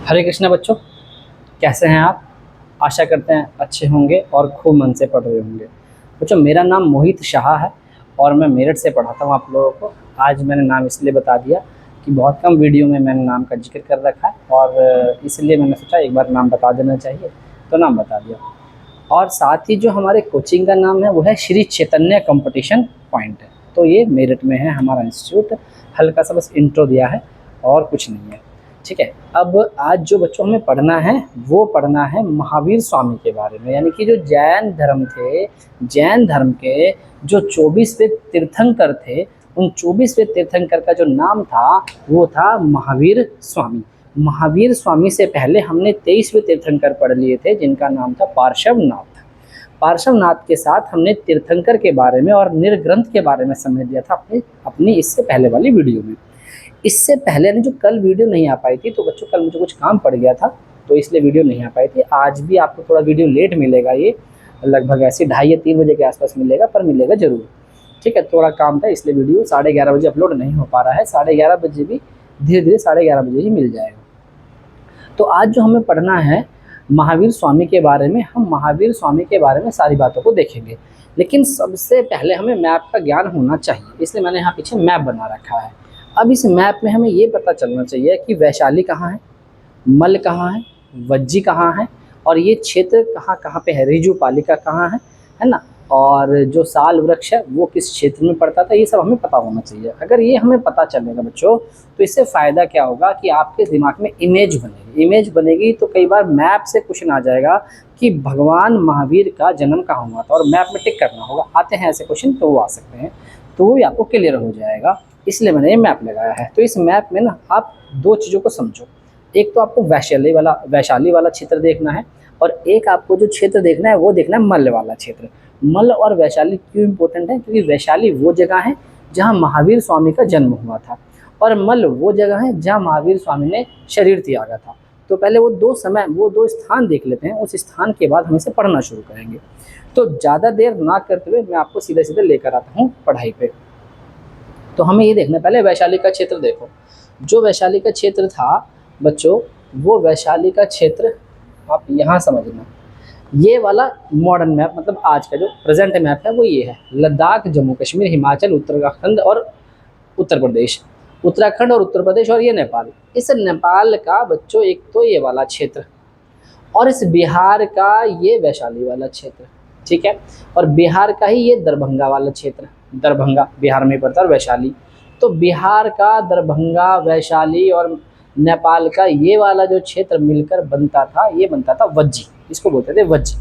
हरे कृष्णा बच्चों, कैसे हैं आप। आशा करते हैं अच्छे होंगे और खूब मन से पढ़ रहे होंगे। बच्चों, मेरा नाम मोहित शाह है और मैं मेरठ से पढ़ाता हूँ आप लोगों को। आज मैंने नाम इसलिए बता दिया कि बहुत कम वीडियो में मैंने नाम का जिक्र कर रखा है और इसलिए मैंने सोचा एक बार नाम बता देना चाहिए, तो नाम बता दिया। और साथ ही जो हमारे कोचिंग का नाम है वो है श्री चैतन्य कंपटीशन पॉइंट है। तो ये मेरठ में है हमारा इंस्टीट्यूट। हल्का सा बस इंट्रो दिया है और कुछ नहीं है, ठीक है। अब आज जो बच्चों हमें पढ़ना है वो पढ़ना है महावीर स्वामी के बारे में, यानी कि जो जैन धर्म थे, जैन धर्म के जो 24वें तीर्थंकर थे, उन 24वें तीर्थंकर का जो नाम था वो था महावीर स्वामी। महावीर स्वामी से पहले हमने 23वें तीर्थंकर पढ़ लिए थे जिनका नाम था पार्श्वनाथ। पार्श्वनाथ के साथ हमने तीर्थंकर के बारे में और निर्ग्रंथ के बारे में समझ लिया था अपनी इससे पहले वाली वीडियो में। इससे पहले जो कल वीडियो नहीं आ पाई थी, तो बच्चों कल मुझे कुछ काम पड़ गया था तो इसलिए वीडियो नहीं आ पाई थी। आज भी आपको थोड़ा वीडियो लेट मिलेगा, ये लगभग ऐसे 2:30 या 3 बजे के आसपास मिलेगा, पर मिलेगा ज़रूर, ठीक है। थोड़ा काम था इसलिए वीडियो 11:30 बजे अपलोड नहीं हो पा रहा है। 11:30 बजे भी धीरे धीरे 11:30 बजे ही मिल जाएगा। तो आज जो हमें पढ़ना है महावीर स्वामी के बारे में, हम महावीर स्वामी के बारे में सारी बातों को देखेंगे। लेकिन सबसे पहले हमें मैप का ज्ञान होना चाहिए, इसलिए मैंने यहाँ पीछे मैप बना रखा है। अब इस मैप में हमें ये पता चलना चाहिए कि वैशाली कहाँ है, मल कहाँ है, वज्जी कहाँ है और ये क्षेत्र कहाँ कहाँ पे है, ऋजुपालिका कहाँ है ना, और जो साल वृक्ष है वो किस क्षेत्र में पड़ता था, ये सब हमें पता होना चाहिए। अगर ये हमें पता चलेगा बच्चों, तो इससे फ़ायदा क्या होगा कि आपके दिमाग में इमेज बनेगी। इमेज बनेगी तो कई बार मैप से क्वेश्चन आ जाएगा कि भगवान महावीर का जन्म कहाँ हुआ था, और मैप में टिक करना होगा। आते हैं ऐसे क्वेश्चन तो वो आ सकते हैं, तो वो भी आपको क्लियर हो जाएगा, इसलिए मैंने ये मैप लगाया है। तो इस मैप में ना आप दो चीज़ों को समझो। एक तो आपको वैशाली वाला क्षेत्र देखना है, और एक आपको जो क्षेत्र देखना है वो देखना है मल्ल वाला क्षेत्र। मल्ल और वैशाली क्यों इम्पोर्टेंट है? क्योंकि वैशाली वो जगह है जहाँ महावीर स्वामी का जन्म हुआ था, और मल्ल वो जगह है जहाँ महावीर स्वामी ने शरीर त्यागा था। तो पहले वो दो स्थान देख लेते हैं, उस स्थान के बाद हम इसे पढ़ना शुरू करेंगे। तो ज़्यादा देर ना करते हुए मैं आपको सीधे सीधे लेकर आता हूँ पढ़ाई पे। तो हमें ये देखना, पहले वैशाली का क्षेत्र देखो। जो वैशाली का क्षेत्र था बच्चों, वो वैशाली का क्षेत्र आप यहाँ समझना, ये वाला मॉडर्न मैप, मतलब आज का जो प्रेजेंट मैप है वो ये है। लद्दाख, जम्मू कश्मीर, हिमाचल, उत्तराखंड और उत्तर प्रदेश, उत्तराखंड और उत्तर प्रदेश, और ये नेपाल। इस नेपाल का बच्चों एक तो ये वाला क्षेत्र, और इस बिहार का ये वैशाली वाला क्षेत्र, ठीक है। और बिहार का ही ये दरभंगा वाला क्षेत्र, दरभंगा बिहार में पड़ता है, और वैशाली। तो बिहार का दरभंगा, वैशाली और नेपाल का ये वाला जो क्षेत्र मिलकर बनता था, ये बनता था वज्जी, इसको बोलते थे वज्जी।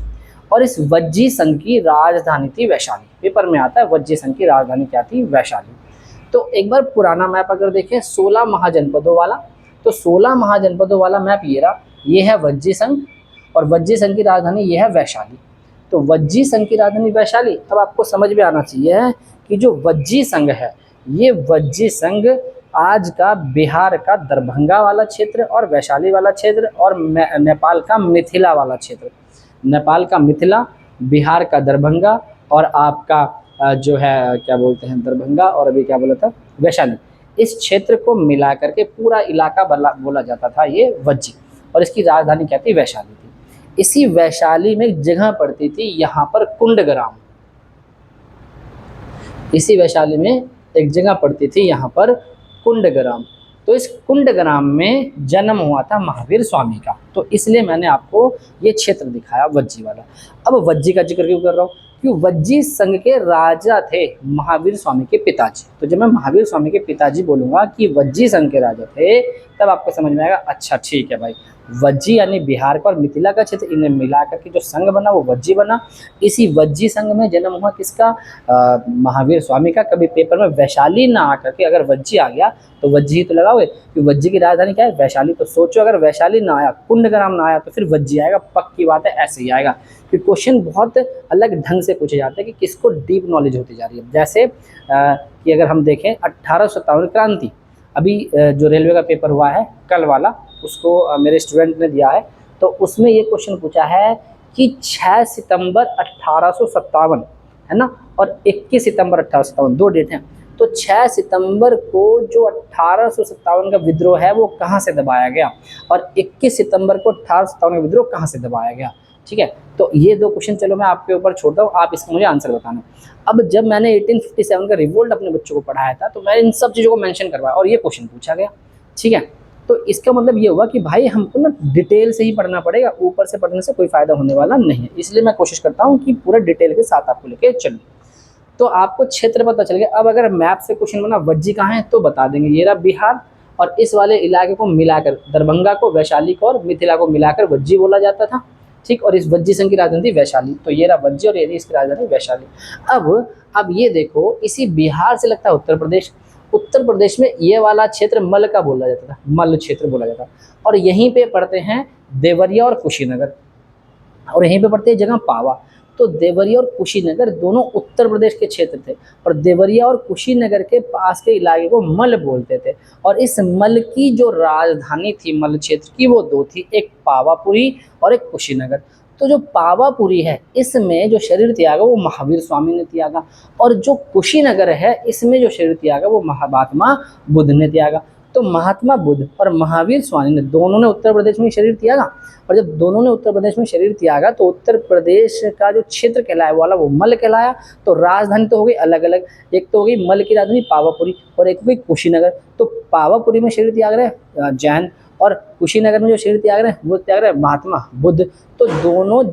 और इस वज्जी संघ की राजधानी थी वैशाली। पेपर में आता है वज्जी संघ की राजधानी क्या थी? वैशाली। तो एक बार पुराना मैप अगर देखें 16 महाजनपदों वाला, तो 16 महाजनपदों वाला मैप ये रहा, ये है वज्जी संघ, और वज्जी संघ की राजधानी ये है वैशाली। तो वज्जी संघ की राजधानी वैशाली। अब आपको समझ में आना चाहिए कि जो वज्जी संघ है, ये वज्जी संघ आज का बिहार का दरभंगा वाला क्षेत्र और वैशाली वाला क्षेत्र, और नेपाल का मिथिला वाला क्षेत्र, नेपाल का मिथिला, बिहार का दरभंगा, और आपका जो है क्या बोलते हैं दरभंगा, और अभी क्या बोला था वैशाली। इस क्षेत्र को मिला करके पूरा इलाका बोला जाता था ये वज्जी, और इसकी राजधानी क्या थी? वैशाली थी। इसी वैशाली में एक जगह पड़ती थी यहाँ पर कुंडग्राम। इसी वैशाली में एक जगह पड़ती थी यहाँ पर कुंडग्राम। तो इस कुंडग्राम में जन्म हुआ था महावीर स्वामी का, तो इसलिए मैंने आपको ये क्षेत्र दिखाया वज्जी वाला। अब वज्जी का जिक्र क्यों कर रहा हूँ? क्यों? वज्जी संघ के राजा थे महावीर स्वामी के पिताजी। तो जब मैं महावीर स्वामी के पिताजी बोलूँगा कि वज्जी संघ के राजा थे, तब आपको समझ में आएगा, अच्छा ठीक है भाई, वज्जी यानी बिहार का और मिथिला का क्षेत्र, इन्हें मिलाकर के जो संघ बना वो वज्जी बना। इसी वज्जी संघ में जन्म हुआ किसका? महावीर स्वामी का। कभी पेपर में वैशाली ना आकर के अगर वज्जी आ गया तो वज्जी ही तो लगाओगे, कि वज्जी की राजधानी क्या है? वैशाली। तो सोचो अगर वैशाली ना आया, कुंडग्राम ना आया, तो फिर वज्जी आएगा, पक्की बात है, ऐसे ही आएगा। कि क्वेश्चन बहुत अलग ढंग से पूछे जाते हैं कि किसको डीप नॉलेज होती जा रही है। जैसे कि अगर हम देखें 1857 क्रांति, अभी जो रेलवे का पेपर हुआ है कल वाला, उसको मेरे स्टूडेंट ने दिया है, तो उसमें ये क्वेश्चन पूछा है कि 6 सितंबर 1857 है ना, और 21 सितंबर 1857, 2 डेट हैं, तो 6 सितंबर को जो 1857 का विद्रोह है वो कहाँ से दबाया गया, और 21 सितंबर को 1857 का विद्रोह कहाँ से दबाया गया। ठीक है, तो ये दो क्वेश्चन चलो मैं आपके ऊपर छोड़ता हूँ, आप इसका मुझे आंसर बताना। अब जब मैंने 1857 का रिवोल्ट अपने बच्चों को पढ़ाया था तो मैंने इन सब चीज़ों को मेंशन करवाया और ये क्वेश्चन पूछा गया। ठीक है, तो इसका मतलब ये हुआ कि भाई हमको ना डिटेल से ही पढ़ना पड़ेगा, ऊपर से पढ़ने से कोई फायदा होने वाला नहीं है, इसलिए मैं कोशिश करता हूँ कि पूरा डिटेल के साथ आपको लेके चलूँ। तो आपको क्षेत्र पता चल गया। अब अगर मैप से क्वेश्चन बना वज्जी कहाँ है तो बता देंगे, ये रहा बिहार, और इस वाले इलाके को मिलाकर दरभंगा को, वैशाली को और मिथिला को मिलाकर वज्जी बोला जाता था। ठीक, और इस वज्जी संघ की राजधानी थी वैशाली, तो ये रहा वज्जी और ये रही इसकी राजधानी वैशाली। अब ये देखो, इसी बिहार से लगता है उत्तर प्रदेश, उत्तर प्रदेश में ये वाला क्षेत्र मल का बोला जाता था, मल क्षेत्र बोला जाता, और यहीं पे पड़ते हैं देवरिया और कुशीनगर, और यहीं पे पड़ते हैं जगह पावा। तो देवरिया और कुशीनगर दोनों उत्तर प्रदेश के क्षेत्र थे, और देवरिया और कुशीनगर के पास के इलाके को मल बोलते थे, और इस मल की जो राजधानी थी मल क्षेत्र की वो दो थी, एक पावापुरी और एक कुशीनगर। तो जो पावापुरी है इसमें जो शरीर त्यागा वो महावीर स्वामी ने त्यागा, और जो कुशीनगर है इसमें जो शरीर त्यागा वो महात्मा बुद्ध ने त्यागा। तो महात्मा बुद्ध और महावीर स्वामी ने दोनों ने उत्तर प्रदेश में शरीर त्यागा, और जब दोनों ने उत्तर प्रदेश में शरीर त्यागा तो उत्तर प्रदेश का जो क्षेत्र कहलाया वाला वो मल कहलाया। तो राजधानी तो हो गई अलग अलग, एक तो हो गई मल की राजधानी पावापुरी और एक हो गई कुशीनगर। तो पावापुरी में शरीर त्याग रहे जैन, और कुशीनगर में जो शरीर त्याग रहे हैं वो त्याग रहे महात्मा बुद्ध। तो दोनों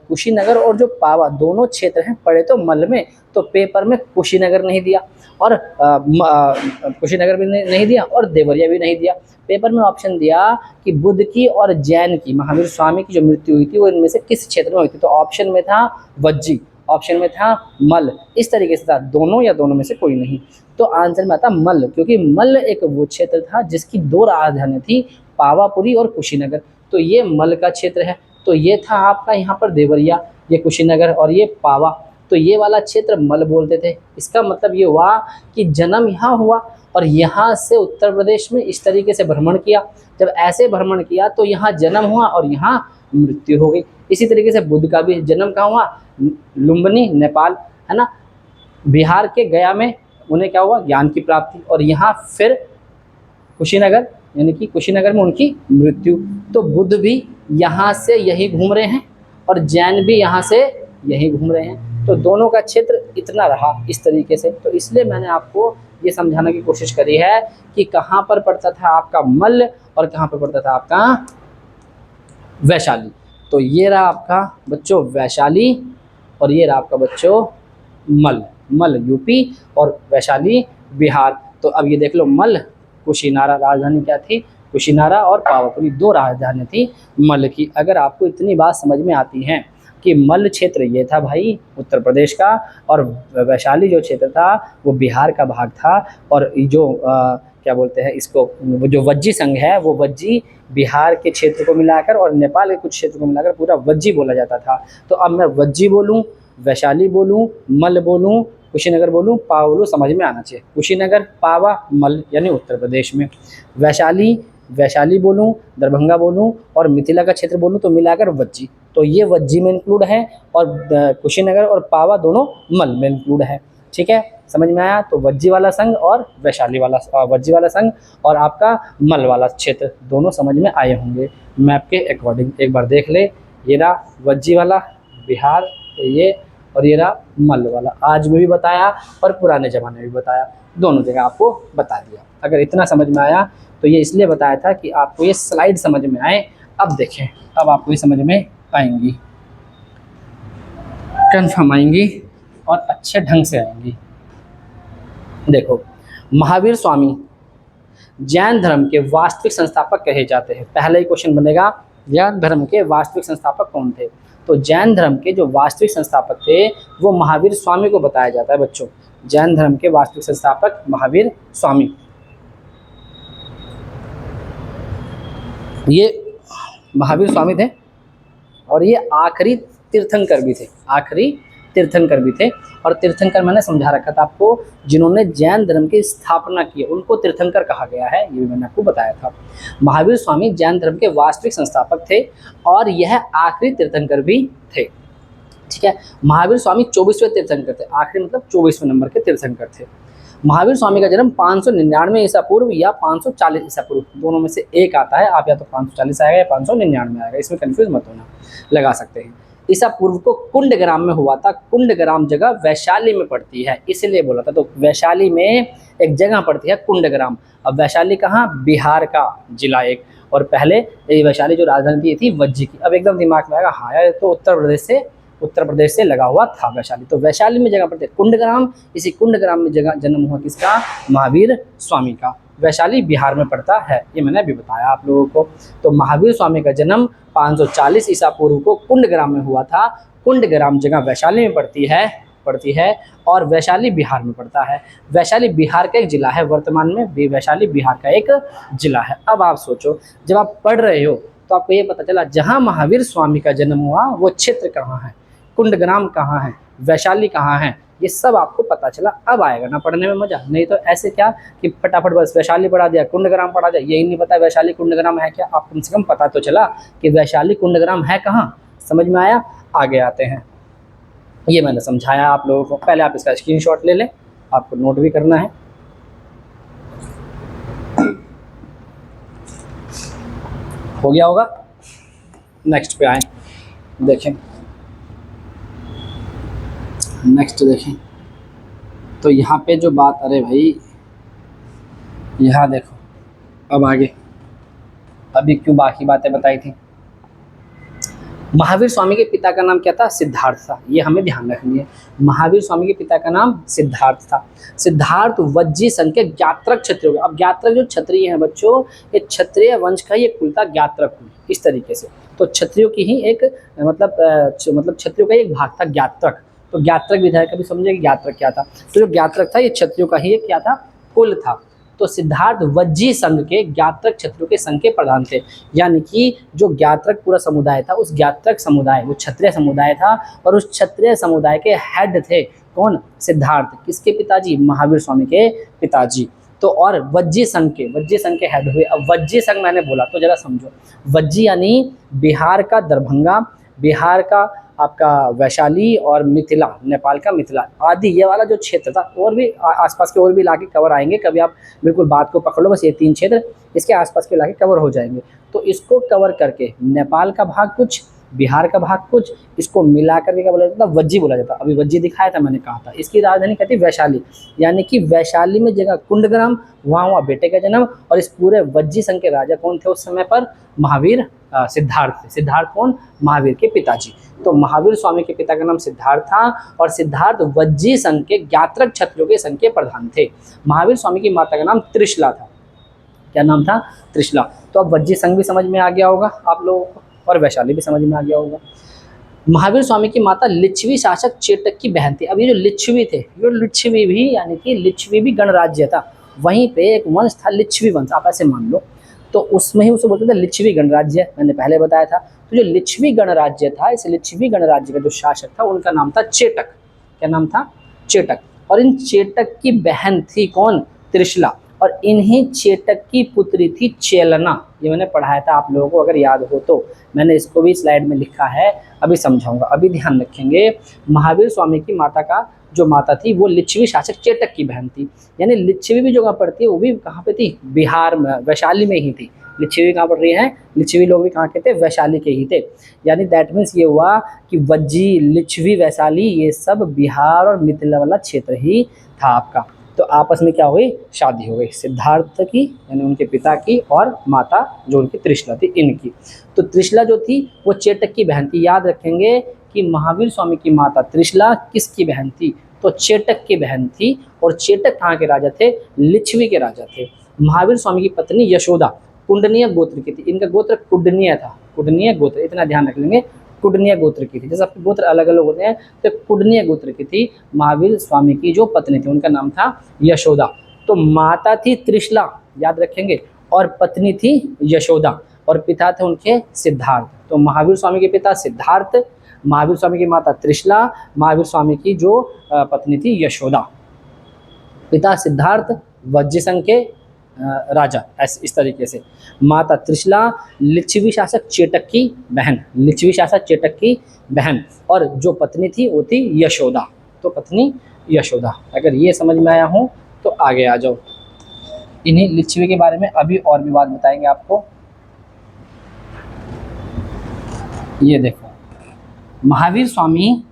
कुशीनगर और जो पावा दोनों क्षेत्र हैं पड़े तो मल में, तो पेपर में कुशीनगर नहीं दिया और कुशीनगर भी नहीं दिया और देवरिया भी नहीं दिया। पेपर में ऑप्शन दिया कि बुद्ध की और जैन की, महावीर स्वामी की जो मृत्यु हुई थी वो इनमें से किस क्षेत्र में हुई थी। तो ऑप्शन में था वज्जी, ऑप्शन में था मल, इस तरीके से था, दोनों या दोनों में से कोई नहीं। तो आंसर में आता मल, क्योंकि मल एक वो क्षेत्र था जिसकी दो राजधानी थी, पावापुरी और कुशीनगर। तो ये मल का क्षेत्र है। तो ये था आपका यहाँ पर देवरिया, ये कुशीनगर और ये पावा। तो ये वाला क्षेत्र मल बोलते थे। इसका मतलब ये हुआ कि जन्म यहाँ हुआ और यहाँ से उत्तर प्रदेश में इस तरीके से भ्रमण किया। जब ऐसे भ्रमण किया तो यहाँ जन्म हुआ और यहाँ मृत्यु हो गई। इसी तरीके से बुद्ध का भी जन्म कहाँ हुआ, लुम्बिनी नेपाल, है ना, बिहार के गया में उन्हें क्या हुआ, ज्ञान की प्राप्ति, और यहाँ फिर कुशीनगर, यानी कि कुशीनगर में उनकी मृत्यु। तो बुद्ध भी यहाँ से यही घूम रहे हैं और जैन भी यहाँ से यही घूम रहे हैं। तो दोनों का क्षेत्र इतना रहा इस तरीके से। तो इसलिए मैंने आपको ये समझाने की कोशिश करी है कि कहाँ पर पड़ता था आपका मल और कहाँ पर पड़ता था आपका वैशाली। तो ये रहा आपका बच्चों वैशाली और ये रहा आपका बच्चों मल, मल यूपी और वैशाली बिहार। तो अब ये देख लो, मल कुशीनारा राजधानी क्या थी, कुशीनारा, और पावापुरी दो राजधानी थी मल की। अगर आपको इतनी बात समझ में आती है कि मल क्षेत्र ये था भाई उत्तर प्रदेश का, और वैशाली जो क्षेत्र था वो बिहार का भाग था, और जो क्या बोलते हैं इसको, वो जो वज्जी संघ है वो वज्जी बिहार के क्षेत्र को मिलाकर और नेपाल के कुछ क्षेत्र को मिलाकर पूरा वज्जी बोला जाता था। तो अब मैं वज्जी बोलूँ, वैशाली बोलूँ, मल बोलूँ, कुशीनगर बोलूँ, पावा बोलूँ, समझ में आना चाहिए। कुशीनगर, पावा, मल यानी उत्तर प्रदेश में, वैशाली बोलूँ, दरभंगा बोलूँ और मिथिला का क्षेत्र बोलूँ तो मिलाकर वज्जी। तो ये वज्जी में इंक्लूड है और कुशीनगर और पावा दोनों मल में इंक्लूड है। ठीक है, समझ में आया। तो वज्जी वाला संघ और वैशाली वाला, वज्जी वाला संघ और आपका मल वाला क्षेत्र दोनों समझ में आए होंगे मैप के अकॉर्डिंग। एक बार देख ले, ये रहा वज्जी वाला बिहार ये, और ये रहा मल वाला। आज में भी बताया और पुराने ज़माने में भी बताया, दोनों जगह आपको बता दिया। अगर इतना समझ में आया तो ये इसलिए बताया था कि आपको ये स्लाइड समझ में आए। अब देखें, अब आपको ये समझ में आएंगी, कन्फर्म आएंगी और अच्छे ढंग से आएंगी। देखो, महावीर स्वामी जैन धर्म के वास्तविक संस्थापक कहे जाते हैं। पहला ही क्वेश्चन बनेगा, जैन धर्म के वास्तविक संस्थापक कौन थे। तो जैन धर्म के जो वास्तविक संस्थापक थे वो महावीर स्वामी को बताया जाता है बच्चों। जैन धर्म के वास्तविक संस्थापक महावीर स्वामी, ये महावीर स्वामी थे और ये आखिरी तीर्थंकर भी थे, आखिरी तीर्थंकर भी थे। और तीर्थंकर मैंने समझा रखा था आपको, जिन्होंने जैन धर्म की स्थापना की उनको तीर्थंकर कहा गया है, ये भी मैंने आपको बताया था। महावीर स्वामी जैन धर्म के वास्तविक संस्थापक थे और यह आखिरी तीर्थंकर भी थे। ठीक है, महावीर स्वामी 24वें तीर्थंकर थे, आखिरी मतलब 24वें नंबर के तीर्थंकर थे। महावीर स्वामी का जन्म 599 ईसा पूर्व या 540 ईसा पूर्व, दोनों में से एक आता है। आप या तो 540 आएगा या 599 आएगा, इसमें कंफ्यूज मत होना, लगा सकते हैं। ईसा पूर्व को कुंडग्राम में हुआ था। कुंडग्राम जगह वैशाली में पड़ती है, इसलिए बोला था। तो वैशाली में एक जगह पड़ती है कुंडग्राम। अब वैशाली कहाँ? बिहार का जिला एक। और पहले ये वैशाली जो राजधानी थी वज्जी की। अब एकदम दिमाग में आएगा, हाँ यार तो उत्तर प्रदेश से लगा हुआ था वैशाली। तो वैशाली में जगह पड़ती है कुंडग्राम। इसी कुंडग्राम में जगह जन्म हुआ किसका? महावीर स्वामी का। वैशाली बिहार में पड़ता है, ये मैंने अभी बताया आप लोगों को। तो महावीर स्वामी का जन्म 540 ईसा पूर्व को कुंडग्राम में हुआ था। कुंडग्राम जगह वैशाली में पड़ती है और वैशाली बिहार में पड़ता है। वैशाली बिहार का एक जिला है, वर्तमान में भी वैशाली बिहार का एक जिला है। अब आप सोचो, जब आप पढ़ रहे हो तो आपको ये पता चला जहाँ महावीर स्वामी का जन्म हुआ वो क्षेत्र कहाँ है, कुंडग्राम कहाँ है, वैशाली कहाँ है, ये सब आपको पता चला। अब आएगा ना पढ़ने में मजा। नहीं तो ऐसे क्या कि फटाफट बस वैशाली पढ़ा दिया, कुंडग्राम पढ़ा दिया, यही नहीं पता वैशाली कुंडग्राम है क्या। आप कम से कम पता तो चला कि वैशाली कुंडग्राम है कहाँ। समझ में आया? आगे आते हैं। ये मैंने समझाया आप लोगों को। पहले आप इसका स्क्रीनशॉट ले लें, आपको नोट भी करना है। हो गया होगा। नेक्स्ट पे आए, देखें नेक्स्ट देखें। तो यहाँ पे जो बात, अरे भाई यहाँ देखो, अब आगे, अभी क्यों बाकी बातें बताई थी। महावीर स्वामी के पिता का नाम क्या था? सिद्धार्थ था। ये हमें ध्यान रखनी है। महावीर स्वामी के पिता का नाम सिद्धार्थ था। सिद्धार्थ वज्जी संघ के ज्ञात्रक क्षत्रिय हो गए। अब ज्ञात्रक जो क्षत्रिय हैं बच्चों, ये क्षत्रिय वंश का ही एक कुल था, ज्ञात्रक कुल, इस तरीके से। तो क्षत्रियों की ही एक मतलब क्षत्रियों का ही एक भाग था ज्ञात्रक। तो ज्ञात्रक विधायक कभी समझे कि ज्ञात्रक क्या था। तो जो ज्ञात्रक था ये क्षत्रियों का ही एक क्या था? कुल था। तो सिद्धार्थ वज्जी संघ के ज्ञात्रक क्षत्रियों के संघ के प्रधान थे। यानी कि जो ज्ञात्रक पूरा समुदाय था, उस ज्ञात्रक समुदाय, वो क्षत्रिय समुदाय था और उस क्षत्रिय समुदाय के हेड थे कौन? सिद्धार्थ। किसके पिताजी? महावीर स्वामी के पिताजी। तो और वज्जी संघ के हेड हुए। अब वज्जी संघ मैंने बोला तो जरा समझो। वज्जी यानी बिहार का दरभंगा, बिहार का आपका वैशाली और मिथिला, नेपाल का मिथिला आदि, ये वाला जो क्षेत्र था। और भी आसपास के और भी इलाके कवर आएंगे, कभी आप बिल्कुल बात को पकड़ लो, बस ये 3 क्षेत्र, इसके आसपास के इलाके कवर हो जाएंगे। तो इसको कवर करके नेपाल का भाग कुछ, बिहार का भाग कुछ, इसको मिला करके क्या बोला जाता था? वज्जी बोला जाता। अभी वज्जी दिखाया था, मैंने कहा था। इसकी राजधानी कहती है वैशाली। यानी कि वैशाली में जगह कुंडग्राम, वहाँ हुआ बेटे का जन्म। और इस पूरे वज्जी संघ के राजा कौन थे उस समय पर? महावीर सिद्धार्थ थे। सिद्धार्थ कौन? महावीर के पिताजी। तो महावीर स्वामी के पिता का नाम सिद्धार्थ था और सिद्धार्थ वज्जी संघ के ज्ञात्रक क्षत्रियों के संघ के प्रधान थे। महावीर स्वामी की माता का नाम त्रिशला था। क्या नाम था? त्रिशला। तो अब वज्जी संघ भी समझ में आ गया होगा आप लोगों को और वैशाली भी समझ में आ गया होगा। महावीर स्वामी की माता लिच्छवी शासक चेटक की बहन थी। अब ये जो लिच्छवी थे, ये लिच्छवी भी यानी कि लिच्छवी भी गणराज्य था। वहीं पे एक वंश था लिच्छवी वंश, आप ऐसे मान लो। तो उसमें ही उसे बोलते थे लिच्छवी गणराज्य, मैंने पहले बताया था। तो जो लिच्छवी गणराज्य था, इस लिच्छवी गणराज्य का जो शासक था उनका नाम था चेटक। क्या नाम था? चेटक। और इन चेटक की बहन थी कौन? त्रिशला। और इन्हीं चेटक की पुत्री थी चेलना। ये मैंने पढ़ाया था आप लोगों को, अगर याद हो तो। मैंने इसको भी स्लाइड में लिखा है, अभी समझाऊंगा। अभी ध्यान रखेंगे, महावीर स्वामी की माता का जो माता थी वो लिच्छवी शासक चेटक की बहन थी। यानी लिच्छवी भी जो कहाँ पड़ती है वो भी कहाँ पे थी? बिहार में, वैशाली में ही थी। लिच्छवी कहाँ पड़ रही है? लिच्छवी लोग भी कहाँ के थे? वैशाली के ही थे। यानी दैट मीन्स ये हुआ कि वज्जी, लिच्छवी, वैशाली ये सब बिहार और मिथिला वाला क्षेत्र ही था आपका। तो आपस में क्या हुई? शादी हो गई सिद्धार्थ की, यानी उनके पिता की, और माता जो उनकी त्रिशला थी इनकी। तो त्रिशला जो थी वो चेटक की बहन थी। याद रखेंगे कि महावीर स्वामी की माता त्रिशला किसकी बहन थी? तो चेटक की बहन थी। और चेटक कहाँ के राजा थे? लिच्छवी के राजा थे। महावीर स्वामी की पत्नी यशोदा कुंडनीय गोत्र की थी। इनका गोत्र कुंडनीय था। कुंडनीय गोत्र, इतना ध्यान रख लेंगे, कुंडनीय गोत्र की थी। जैसे आपके गोत्र अलग अलग होते हैं, तो कुंडनीय गोत्र की थी महावीर स्वामी की जो पत्नी थी, उनका नाम था यशोदा। तो माता थी त्रिशला, याद रखेंगे, और पत्नी थी यशोदा, और पिता थे उनके सिद्धार्थ। तो महावीर स्वामी के पिता सिद्धार्थ, महावीर स्वामी की माता त्रिशला, महावीर स्वामी की जो पत्नी थी यशोदा, पिता सिद्धार्थ, वज्जी संघ के राजा, ऐसे इस तरीके से। माता त्रिशला, लिच्छवी शासक चेटक की बहन, लिच्छवी शासक चेटक की बहन, और जो पत्नी थी वो थी यशोदा। तो पत्नी यशोदा, अगर ये समझ में आया हो तो आगे आ जाओ। इन्हीं लिच्छवी के बारे में अभी और भी बात बताएंगे आपको। ये देखो, महावीर स्वामी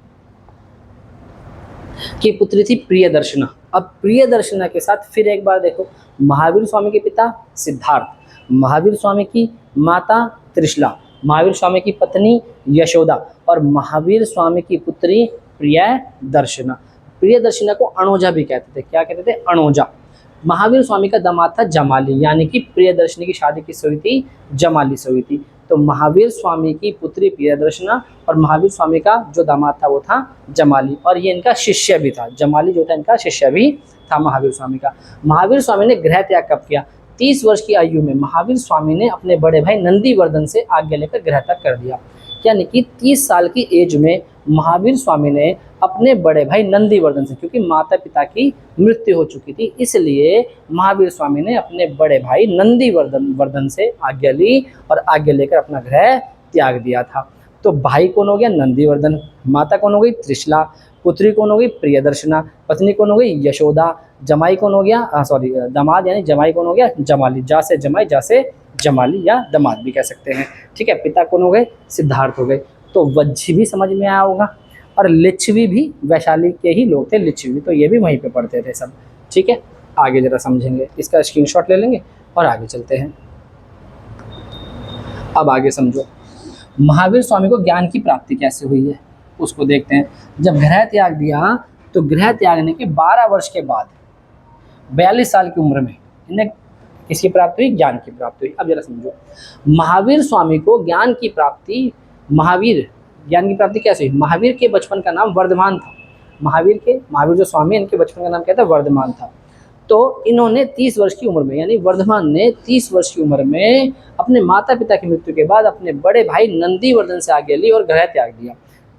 की पुत्री थी प्रियदर्शना। अब प्रियदर्शना के साथ फिर एक बार देखो, महावीर स्वामी के पिता सिद्धार्थ, महावीर स्वामी की माता त्रिशला, महावीर स्वामी की पत्नी यशोदा और महावीर स्वामी की पुत्री प्रियदर्शना। प्रियदर्शना को अणोजा भी कहते थे। क्या कहते थे? अणोजा। महावीर स्वामी का दामाद था जमाली, यानी कि प्रियदर्शनी की शादी किससे हुई थी? जमाली से हुई थी। तो महावीर स्वामी की पुत्री प्रियदर्शना और महावीर स्वामी का जो दामाद था वो था जमाली, और ये इनका शिष्य भी था। जमाली जो था इनका शिष्य भी था महावीर स्वामी का। महावीर स्वामी ने गृह त्याग कब किया? 30 वर्ष की आयु में महावीर स्वामी ने अपने बड़े भाई नंदीवर्धन से आज्ञा लेकर गृह त्याग कर दिया। यानी कि 30 साल की एज में महावीर स्वामी ने अपने बड़े भाई नंदीवर्धन से, क्योंकि माता पिता की मृत्यु हो चुकी थी, इसलिए महावीर स्वामी ने अपने बड़े भाई नंदीवर्धन से आज्ञा ली और आज्ञा लेकर अपना गृह त्याग दिया था। तो भाई कौन हो गया? नंदीवर्धन, माता कौन हो गई? त्रिशला, पुत्री कौन हो गई? प्रियदर्शना, पत्नी कौन हो गई? यशोदा, जमाई कौन हो गया? दामाद यानी जमाई कौन हो गया? जमाली। जा से जमाई, जा से जमाली या दामाद भी कह सकते हैं। ठीक है। पिता कौन हो गए? सिद्धार्थ हो गए। तो वज्जी भी समझ में आया होगा, और लिच्छवी भी वैशाली के ही लोग थे। लिच्छवी तो ये भी वहीं पे पढ़ते थे सब। ठीक है। आगे जरा समझेंगे, इसका स्क्रीनशॉट ले लेंगे और आगे चलते हैं। अब आगे समझो, महावीर स्वामी को ज्ञान की प्राप्ति कैसे हुई है उसको देखते हैं। जब गृह त्याग दिया तो गृह त्यागने के 12 वर्ष के बाद 42 साल की उम्र में इन्हें किसकी प्राप्ति हुई? ज्ञान की प्राप्ति हुई। अब जरा समझो, महावीर स्वामी को ज्ञान की प्राप्ति कैसे हुई? महावीर के बचपन का नाम वर्धमान था। महावीर जो स्वामी इनके बचपन का नाम क्या था? वर्धमान था। तो इन्होंने 30 वर्ष की उम्र में, यानी वर्धमान ने 30 वर्ष की उम्र में अपने माता पिता की मृत्यु के बाद अपने बड़े भाई नंदीवर्धन से आज्ञा ली और गृह त्याग दिया।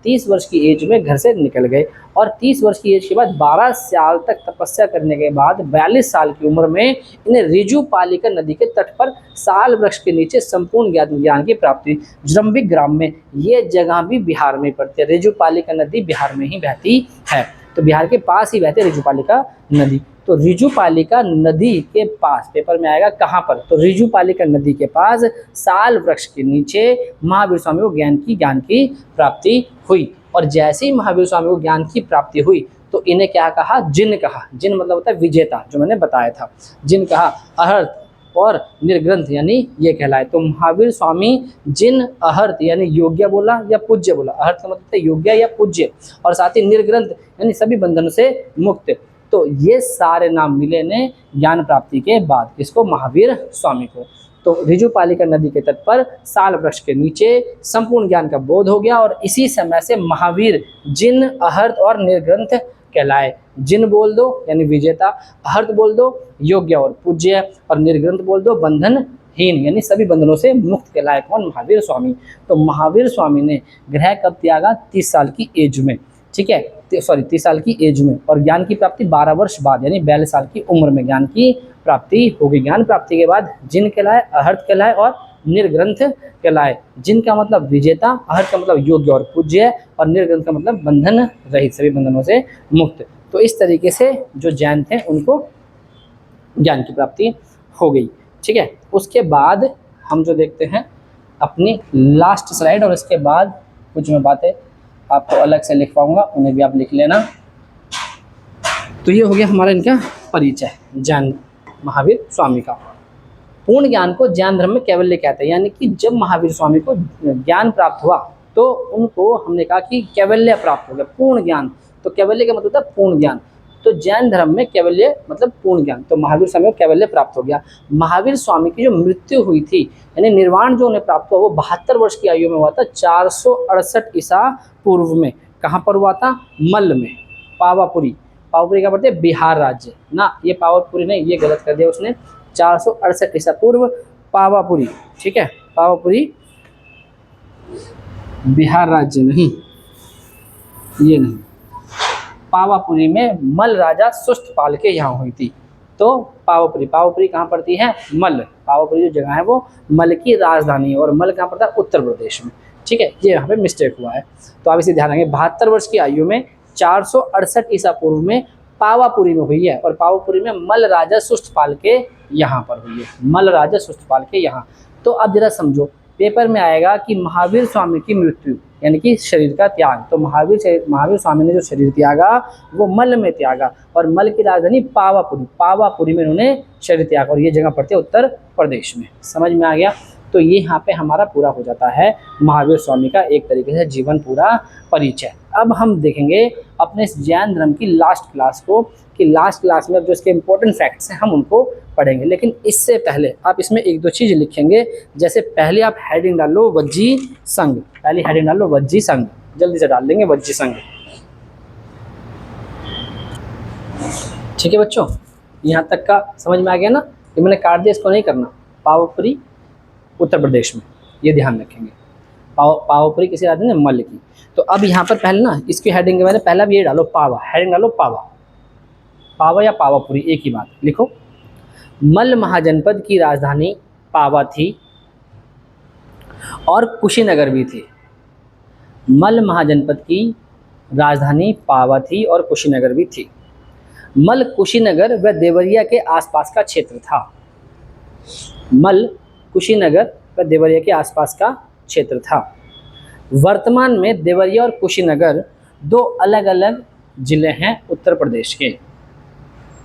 30 वर्ष की एज में घर से निकल गए, और 30 वर्ष की एज के बाद 12 साल तक तपस्या करने के बाद 42 साल की उम्र में इन्हें रिजुपालिका नदी के तट पर साल वृक्ष के नीचे संपूर्ण ज्ञान की प्राप्ति। जृंबिक ग्राम में, ये जगह भी बिहार में पड़ती है। रिजुपालिका नदी बिहार में ही बहती है, तो बिहार के पास ही बहती है रिजुपालिका नदी। तो रिजुपालिका नदी के पास, पेपर में आएगा कहाँ पर? तो रिजुपालिका नदी के पास साल वृक्ष के नीचे महावीर स्वामी को ज्ञान की प्राप्ति हुई। और जैसे ही महावीर स्वामी को ज्ञान की प्राप्ति हुई तो इन्हें क्या कहा? जिन कहा। जिन मतलब होता है विजेता, जो मैंने बताया था। जिन कहा। अहर्त और निर्ग्रंथ यानी ये कहलाए। तो महावीर स्वामी जिन, अहर्त यानी योग्य बोला या पूज्य बोला। अहर्त का मतलब है योग्य या पूज्य, और साथ ही निर्ग्रंथ यानी सभी बंधनों से मुक्त। तो ये सारे नाम मिले ने ज्ञान प्राप्ति के बाद किसको? महावीर स्वामी को। तो रिजुपालिका नदी के तट पर साल वृक्ष के नीचे संपूर्ण ज्ञान का बोध हो गया, और इसी समय से महावीर जिन, अहर्त और निर्ग्रंथ कहलाए। जिन बोल दो यानी विजेता, अहर्त बोल दो योग्य और पूज्य, और निर्ग्रंथ बोल दो बंधनहीन यानी सभी बंधनों से मुक्त कहलाए। कौन? महावीर स्वामी। तो महावीर स्वामी ने गृह कब त्यागा? 30 साल की एज में। ठीक है, 30 साल की एज में, और ज्ञान की प्राप्ति 12 वर्ष बाद यानी 42 साल की उम्र में ज्ञान की प्राप्ति हो गई। ज्ञान प्राप्ति के बाद जिन कहलाए, अहर्त कहलाए और निर्ग्रंथ कहलाए। जिन का मतलब विजेता, अहर्त का मतलब योग्य और पूज्य, और निर्ग्रंथ का मतलब बंधन रहित, सभी बंधनों से मुक्त। तो इस तरीके से जो जैन थे उनको ज्ञान की प्राप्ति हो गई। ठीक है। उसके बाद हम जो देखते हैं अपनी लास्ट स्लाइड, और इसके बाद कुछ मैं बातें आपको अलग से लिख पाऊंगा, उन्हें भी आप लिख लेना। तो ये हो गया हमारा इनका परिचय जैन महावीर स्वामी का। पूर्ण ज्ञान को जैन धर्म में कैवल्य कहते हैं, यानी कि जब महावीर स्वामी को ज्ञान प्राप्त हुआ तो उनको हमने कहा कि कैवल्य प्राप्त हो गया, पूर्ण ज्ञान। तो कैवल्य का मतलब होता है पूर्ण ज्ञान। तो जैन धर्म में कैवल्य मतलब पूर्ण ज्ञान। तो महावीर स्वामी को कैवल्य प्राप्त हो गया। महावीर स्वामी की जो मृत्यु हुई थी, यानी निर्वाण जो उन्हें प्राप्त हुआ, वो 72 वर्ष की आयु में हुआ था, 468 ईसा पूर्व में। कहाँ पर हुआ था? मल्ल में, पावापुरी। पावापुरी क्या पड़ते हैं? बिहार राज्य ना, ये पावापुरी नहीं, ये गलत कर दिया उसने। 468 ईसा पूर्व पावापुरी। ठीक है, पावापुरी बिहार राज्य नहीं, ये नहीं, पावापुरी में मल्ल राजा सुस्तपाल के यहाँ हुई थी। तो पावापुरी कहाँ पड़ती है? मल्ल। पावापुरी जो जगह है वो मल्ल की राजधानी है, और मल्ल कहाँ पड़ता है? उत्तर प्रदेश में। ठीक है, ये यहाँ पे मिस्टेक हुआ है, तो आप इसे ध्यान रखेंगे। 72 वर्ष की आयु में 468 ईसा पूर्व में पावापुरी में हुई है, और पावापुरी में मल्ल राजा सुस्तपाल के यहाँ पर हुई है, मल्ल राजा सुस्तपाल के यहाँ। तो अब जरा समझो, पेपर में आएगा कि महावीर स्वामी की मृत्यु यानी कि शरीर का त्याग, तो महावीर स्वामी ने जो शरीर त्यागा वो मल्ल में त्यागा, और मल्ल की राजधानी पावापुरी में उन्होंने शरीर त्यागा, और ये जगह पड़ती है उत्तर प्रदेश में। समझ में आ गया? तो ये यहाँ पे हमारा पूरा हो जाता है महावीर स्वामी का एक तरीके से जीवन पूरा परिचय। अब हम देखेंगे अपने इस जैन धर्म की लास्ट क्लास को, कि लास्ट क्लास में अब जो इसके इंपॉर्टेंट फैक्ट्स हैं हम उनको पढ़ेंगे। लेकिन इससे पहले आप इसमें एक दो चीज़ लिखेंगे, जैसे पहले आप हेडिंग डालो वज्जी संघ, पहली हेडिंग डालो वज्जी संघ, जल्दी से डाल देंगे वज्जी संघ। ठीक है बच्चों, यहाँ तक का समझ में आ गया ना? ये मैंने काट दिया, इसको नहीं करना। पावापुरी उत्तर प्रदेश में, ये ध्यान रखेंगे। पावापुरी किसी राजा ने? मल्ल की। तो अब यहाँ पर पहले ना इसकी हेडिंग मैंने पहला भी ये डालो पावा, हेडिंग डालो पावा या पावापुरी, एक ही बात लिखो। मल्ल महाजनपद की राजधानी पावा थी और कुशीनगर भी थी। मल्ल महाजनपद की राजधानी पावा थी और कुशीनगर भी थी। मल्ल कुशीनगर व देवरिया के आसपास का क्षेत्र था। मल्ल कुशीनगर व देवरिया के आसपास का क्षेत्र था। वर्तमान में देवरिया और कुशीनगर दो अलग अलग जिले हैं उत्तर प्रदेश के।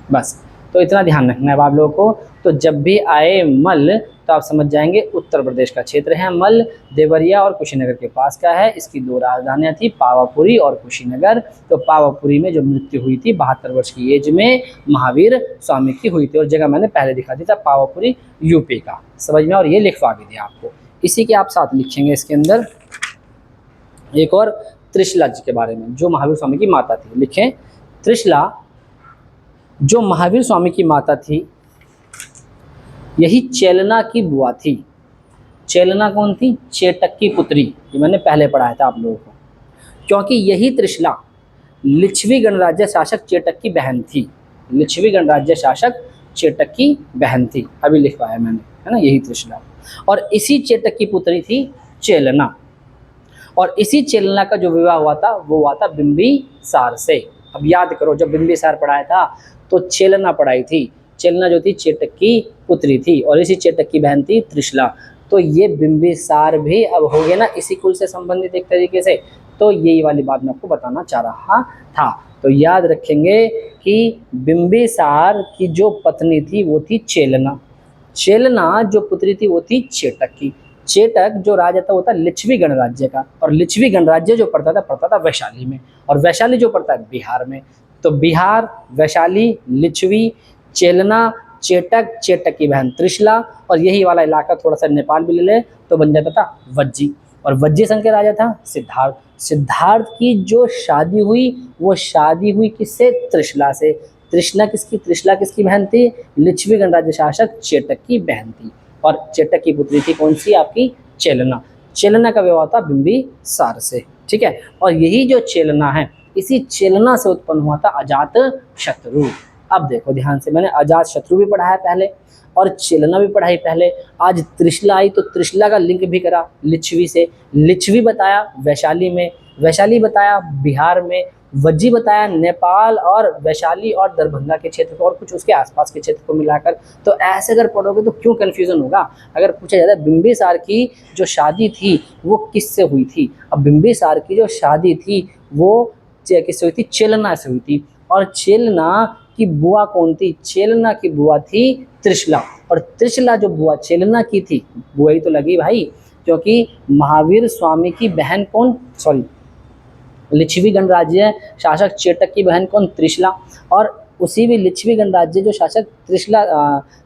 बस, तो इतना ध्यान रखना है आप लोगों को। तो जब भी आए मल्ल तो आप समझ जाएंगे उत्तर प्रदेश का क्षेत्र है मल्ल, देवरिया और कुशीनगर के पास का है। इसकी दो राजधानियाँ थी, पावापुरी और कुशीनगर। तो पावापुरी में जो मृत्यु हुई थी 72 वर्ष की एज में महावीर स्वामी की हुई थी, और जगह मैंने पहले दिखा दी था, पावापुरी यूपी का। समझ में? और ये लिखवा भी दिया आपको। इसी के आप साथ लिखेंगे इसके अंदर एक और त्रिशला जी के बारे में, जो महावीर स्वामी की माता थी। लिखें त्रिशला, जो महावीर स्वामी की माता थी, यही चेलना की बुआ थी। चेलना कौन थी? चेटक की पुत्री। ये मैंने पहले पढ़ाया था आप लोगों को। क्योंकि यही त्रिशला लिच्छवी गणराज्य शासक चेटक की बहन थी। लिच्छवी गणराज्य शासक चेटक की बहन थी, अभी लिखवाया मैंने, है ना? यही त्रिशला। और इसी चेटक की पुत्री थी चेलना, और इसी चेलना का जो विवाह हुआ था वो हुआ था बिंबिसार से। अब याद करो, जब बिंबिसार पढ़ाया था तो चेलना पढ़ाई थी। चेलना जो थी चेटक की पुत्री थी, और इसी चेटक की बहन थी त्रिशला। तो ये बिंबिसार भी अब हो गया ना इसी कुल से संबंधित एक तरीके से। तो यही वाली बात मैं आपको बताना चाह रहा था। तो याद रखेंगे कि बिंबिसार की जो पत्नी थी वो थी चेलना। चेलना जो पुत्री थी वो थी चेटक की। चेटक जो राजा था वो था लिच्छवी गणराज्य का, और लिच्छवी गणराज्य जो पड़ता था वैशाली में, और वैशाली जो पड़ता है बिहार में। तो बिहार, वैशाली, लिच्छवी, चेलना, चेटक, चेटक की बहन त्रिशला, और यही वाला इलाका थोड़ा सा नेपाल भी ले ले तो बन जाता था वज्जी। और वज्जी संघ के राजा था सिद्धार्थ। सिद्धार्थ की जो शादी हुई वो शादी हुई किससे? त्रिशला से। त्रिशला किसकी बहन थी? लिच्छवी गणराज्य शासक चेटक की बहन थी, और चेटक की पुत्री थी कौन सी? आपकी चेलना। चेलना का विवाह था बिंबिसार से। ठीक है, और यही जो चेलना है, इसी चेलना से उत्पन्न हुआ था अजात शत्रु। अब देखो ध्यान से, मैंने अजात शत्रु भी पढ़ाया पहले और चेलना भी पढ़ाई पहले। आज त्रिशला आई तो त्रिशला का लिंक भी करा लिच्छवी से। लिच्छवी बताया वैशाली में, वैशाली बताया बिहार में, वज्जी बताया नेपाल और वैशाली और दरभंगा के क्षेत्र को और कुछ उसके आसपास के क्षेत्र को मिलाकर। तो ऐसे अगर पढ़ोगे तो क्यों कन्फ्यूज़न होगा। अगर पूछा जाता है बिंबिसार की जो शादी थी वो किससे हुई थी, अब बिंबिसार की जो शादी थी वो किससे हुई थी? चेलना से हुई थी। और चेलना की बुआ कौन थी? चेलना की बुआ थी त्रिशला। और त्रिशला जो बुआ चेलना की थी, बुआ ही तो लगी भाई, क्योंकि महावीर स्वामी की बहन कौन? लिच्छवी गणराज्य शासक चेटक की बहन कौन? त्रिशला। और उसी भी लिच्छवी गणराज्य जो शासक त्रिशला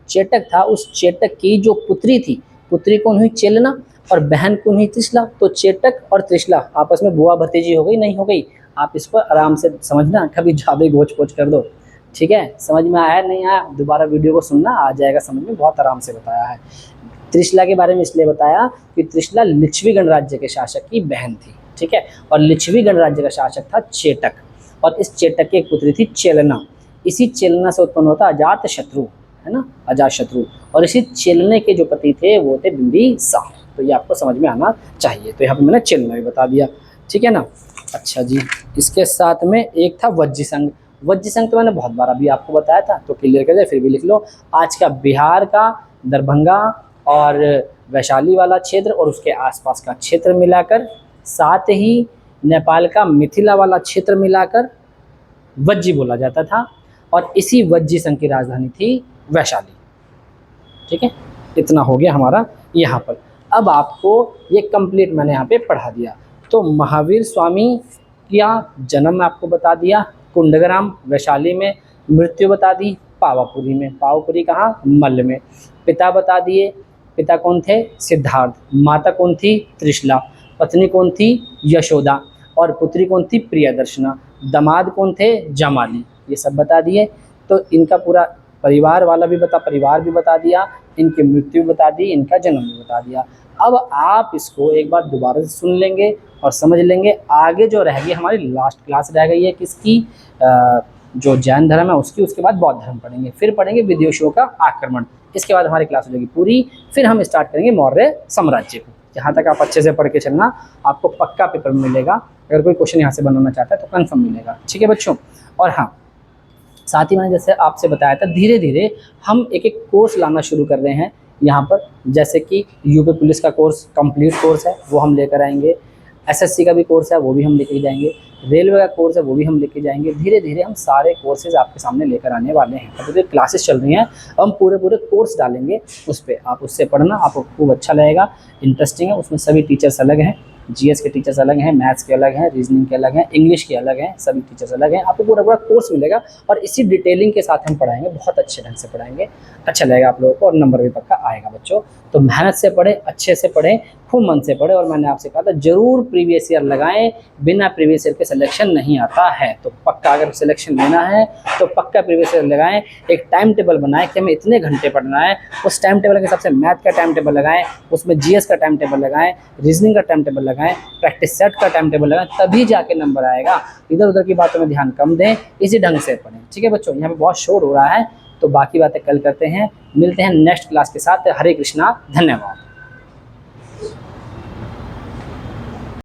चेटक था, उस चेटक की जो पुत्री थी, पुत्री कौन हुई? चेलना, और बहन कौन हुई? त्रिशला। तो चेटक और त्रिशला आपस में बुआ भतीजी हो गई, नहीं हो गई? आप इसको आराम से समझना, कभी ज़्यादा गोच पोच कर दो। ठीक है, समझ में आया नहीं आया? दोबारा वीडियो को सुनना, आ जाएगा समझ में। बहुत आराम से बताया है। त्रिशला के बारे में इसलिए बताया कि त्रिशला लिच्छवी गणराज्य के शासक की बहन थी। ठीक है, और लिच्छवी गणराज्य का शासक था चेटक, और इस चेटक की एक पुत्री थी चेलना। इसी चेलना से उत्पन्न होता अजात शत्रु, है ना? अजात शत्रु। और इसी चेलने के जो पति थे वो थे बिंबिसार। तो ये आपको समझ में आना चाहिए। तो यहाँ पे मैंने चेलना भी बता दिया। ठीक है ना? अच्छा जी, इसके साथ में एक था वज्जी संघ। वज्र संघ तो मैंने बहुत बार अभी आपको बताया था, तो क्लियर कर दे, फिर भी लिख लो। आज का बिहार का दरभंगा और वैशाली वाला क्षेत्र और उसके आसपास का क्षेत्र मिलाकर, साथ ही नेपाल का मिथिला वाला क्षेत्र मिलाकर वज्जी बोला जाता था, और इसी वज्जी संघ की राजधानी थी वैशाली। ठीक है, इतना हो गया हमारा यहाँ पर। अब आपको ये कंप्लीट मैंने यहाँ पे पढ़ा दिया। तो महावीर स्वामी का जन्म आपको बता दिया कुंडग्राम वैशाली में, मृत्यु बता दी पावापुरी में, पावापुरी कहाँ, मल्ल में। पिता बता दिए, पिता कौन थे, सिद्धार्थ। माता कौन थी, त्रिशला। पत्नी कौन थी, यशोदा। और पुत्री कौन थी, प्रियदर्शना। दामाद कौन थे, जमाली। ये सब बता दिए। तो इनका पूरा परिवार भी बता दिया, इनकी मृत्यु बता दी, इनका जन्म भी बता दिया। अब आप इसको एक बार दोबारा से सुन लेंगे और समझ लेंगे। आगे जो रह गई हमारी लास्ट क्लास रह गई है किसकी, जो जैन धर्म है उसकी, उसके बाद बौद्ध धर्म पढ़ेंगे, फिर पढ़ेंगे विदेशियों का आक्रमण। इसके बाद हमारी क्लास हो जाएगी पूरी, फिर हम स्टार्ट करेंगे मौर्य साम्राज्य को। यहाँ तक आप अच्छे से पढ़ के चलना, आपको पक्का पेपर मिलेगा। अगर कोई क्वेश्चन यहाँ से बनाना चाहता है तो कंफर्म मिलेगा। ठीक है बच्चों। और हाँ, साथ ही मैंने जैसे आपसे बताया था, धीरे धीरे हम एक एक कोर्स लाना शुरू कर रहे हैं यहाँ पर। जैसे कि यूपी पुलिस का कोर्स कंप्लीट कोर्स है, वो हम लेकर आएंगे। एसएससी का भी कोर्स है, वो भी हम लेके जाएंगे। रेलवे का कोर्स है, वो भी हम लेके जाएंगे। धीरे धीरे हम सारे कोर्सेज आपके सामने लेकर आने वाले हैं। अभी तो क्लासेस चल रही हैं, हम पूरे कोर्स डालेंगे उस पर। आप उससे पढ़ना, आपको खूब अच्छा लगेगा, इंटरेस्टिंग है। उसमें सभी टीचर्स अलग हैं, जीएस के टीचर्स अलग हैं, मैथ्स के अलग हैं, रीजनिंग के अलग हैं, इंग्लिश के अलग हैं, सभी टीचर्स अलग हैं। आपको पूरा कोर्स मिलेगा और इसी डिटेलिंग के साथ हम पढ़ाएंगे, बहुत अच्छे ढंग से पढ़ाएंगे। अच्छा लगेगा आप लोगों को और नंबर भी पक्का आएगा बच्चों। तो मेहनत से पढ़ें, अच्छे से पढ़ें, खूब मन से पढ़ें। और मैंने आपसे कहा था जरूर प्रीवियस ईयर लगाएं, बिना प्रीवियस ईयर के सिलेक्शन नहीं आता है। तो पक्का अगर सिलेक्शन लेना है तो पक्का प्रीवियस ईयर लगाएं। एक टाइम टेबल बनाएं कि हमें इतने घंटे पढ़ना है, उस टाइम टेबल के हिसाब से मैथ का टाइम टेबल लगाएं, उसमें जीएस का टाइम टेबल लगाएं, रीजनिंग का टाइम टेबल लगाएं, प्रैक्टिस सेट का टाइम टेबल लगाएं, तभी जाके नंबर आएगा। इधर उधर की बातों में ध्यान कम दें, इसी ढंग से पढ़ें। ठीक है बच्चों, यहाँ पे बहुत शोर हो रहा है, तो बाकी बातें कल करते हैं। मिलते हैं नेक्स्ट क्लास के साथ। हरे कृष्णा, धन्यवाद।